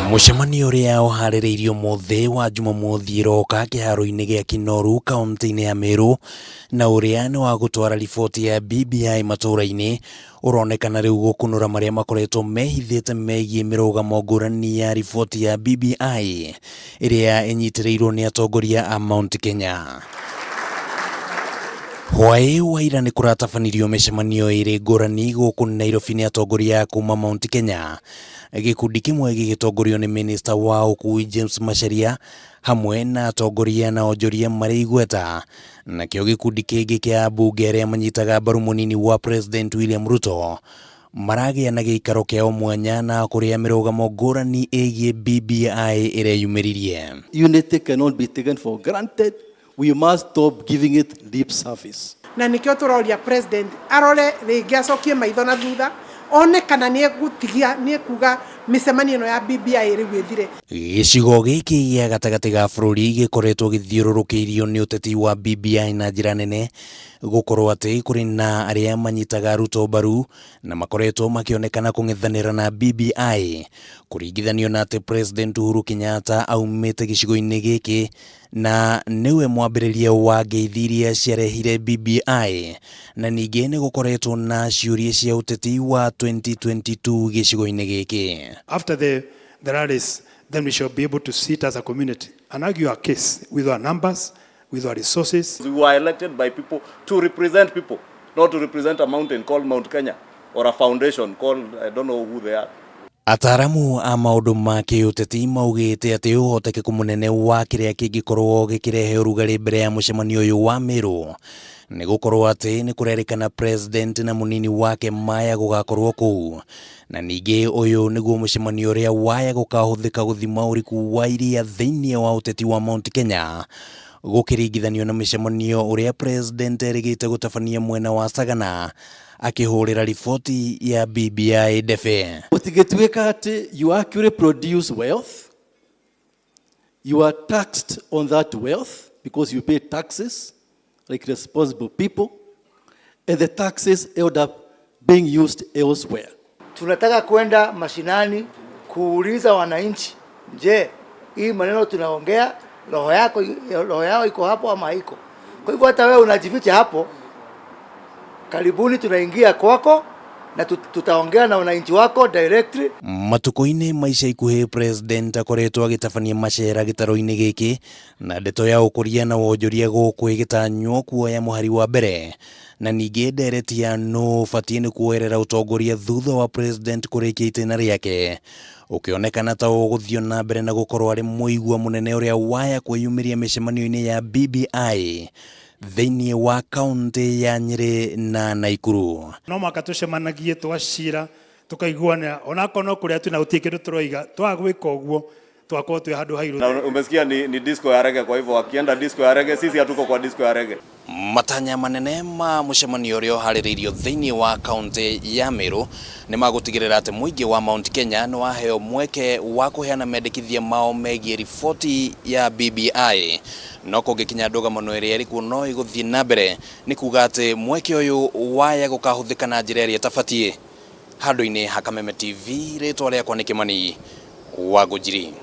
Mũcemanio ũrĩa ũharĩrĩirio mũthĩ wa Jumamothi roka kĩharo-inĩ gĩa Kinoru kaunti-inĩ ya Meru na ũrĩa nĩ wa gũtwara riboti ya BBI matũũra-inĩ ũronekana rĩu gũkũnũra marĩa makoretwo mehithĩte megiĩ mirugamo ngũrani ya riboti ya BBI ĩrĩa ĩnyitĩrĩirwo nĩ atongoria a MT.KENYA. Hwaĩ wa ira nĩ kũratabanirio mĩcemanio ĩrĩ ngũrani gũkũ Nairobi nĩ atongoria kuma MT.KENYA. Gĩkundi kĩmwe gĩgĩtongorio nĩ Minista wa Ũkui James Macharia hamwe na atongoria na onjoria marĩ igweta, nakĩo gĩkundi kĩngĩ kĩa ambunge arĩa manyitaga mbaru mũnini wa President William Ruto maragĩa na gĩikaro kĩao mwanya na kũrĩa mirugamo ngũrani ĩgiĩ BBI ĩreyumĩririe. Unity cannot be taken for granted. We must stop giving it lip service. Na nikio turoria president arore rĩngĩ acokie maitho na thutha one kana nĩ egũtigia nĩ kuga mĩcemanio ĩno ya BBI rĩu ĩthire. Gĩcigo gĩkĩ gĩa gatagatĩ ga bũrũri gĩkoretwo gĩthiũrũrũkĩirio nĩ ũteti wa BBI na njĩra nene, gũkorwo atĩ kũrĩ na arĩa manyitaga Ruto mbaru na makoretwo makĩonekana kũng'ethanĩra na BBI, kũringithanio na atĩ President Uhuru Kenyatta aumĩte gĩcigo-inĩ gĩkĩ na nĩwe mwambĩrĩria wa ngeithi iria ciarehire BBI, na ningĩ nĩ gũkoretwo na ciũria cia ũteti wa 2022 gĩcigo-inĩ gĩkĩ. After the rallies, then we shall be able to sit as a community and argue our case with our numbers, with our resources. We were elected by people to represent people, not to represent a mountain called Mount Kenya or a foundation called, I don't know who they are. Ataramu a maũndũ ma kĩũteti maugĩte atĩ ũhotekeku mũnene wa kĩrĩa kĩngĩkorwo gĩkĩrehe ũrugarĩ mbere ya mũcemanio ũyũ wa Meru nĩ gũkorwo atĩ nĩ kũrerĩkana president na mũnini wake maya gũgakorwo kũu, na ningĩ ũyũ nĩguo mũcemanio ũrĩa waya gũkahũthĩka gũthima ũriku wa iria thĩinĩ wa ũteti wa MT.KENYA gũkĩringithanio na mĩcemanio ũrĩa president erĩgĩte gũtabania mwena wa Sagana akĩhũrĩra riboti ya BBI ndefe. Ũtigĩtuĩka atĩ you actually produce wealth, you are taxed on that wealth because you pay taxes like responsible people, and the taxes end up being used elsewhere. Tunataka kwenda mashinani kuuliza wananchi, je, hii maneno tunaongea roho yao iko hapo ama haiko? Kwa hivyo hata wewe unajificha hapo, karibuni tunaingia kwako na tutaongea na wananchi wako directly. Matuko-inĩ maica ikuhĩ president akoretwo agĩtabania macera gĩtaro-inĩ gĩkĩ na ndeto ya ũkũria na wonjoria gũkũ ĩgĩtanywo kuoya mũhari wa mbere, na ningĩ ndereti ya nũ ũbatiĩ nĩ kuoerera ũtongoria thutha wa president kũrĩkia itĩna rĩake ũkĩonekana ta ũgũthiĩ na mbere na gũkorwo arĩ mũigua mũnene ũrĩa waya kwĩyumĩria mĩcemanio-inĩ ya BBI thĩinĩ wa kaunti ya Nyeri na Naikuru. No mwaka tucemanagie twacira tukaiguana onako no kũrĩa twina gũtirĩ kĩndũ tũroiga twagwĩka ũguo twakorwo twĩ handũ hairu. Na umesikia ni disco ya reggae, kwa hivyo wakienda disco ya reggae sisi hatuko kwa disco ya reggae. Matanya manene ma mũcemanio ũrĩa ũharĩrĩirio thĩinĩ wa kaunti ya Meru nĩ magũtigĩrĩra atĩ mũingĩ wa MT.KENYA nĩ waheo mweke wa kũheana mendekithia mao megiĩ riboti ya BBI, no kũngĩkinya ndũgamo ĩrĩa ĩrĩ kuo no ĩgũthiĩ na mbere nĩ kuga atĩ mweke ũyũ waya gũkahũthĩka na njĩra ĩrĩa ĩtabatiĩ. Handũ-inĩ ha Kameme TV, rĩtwa rĩakwa nĩ Kimani wa Ngũnjiri.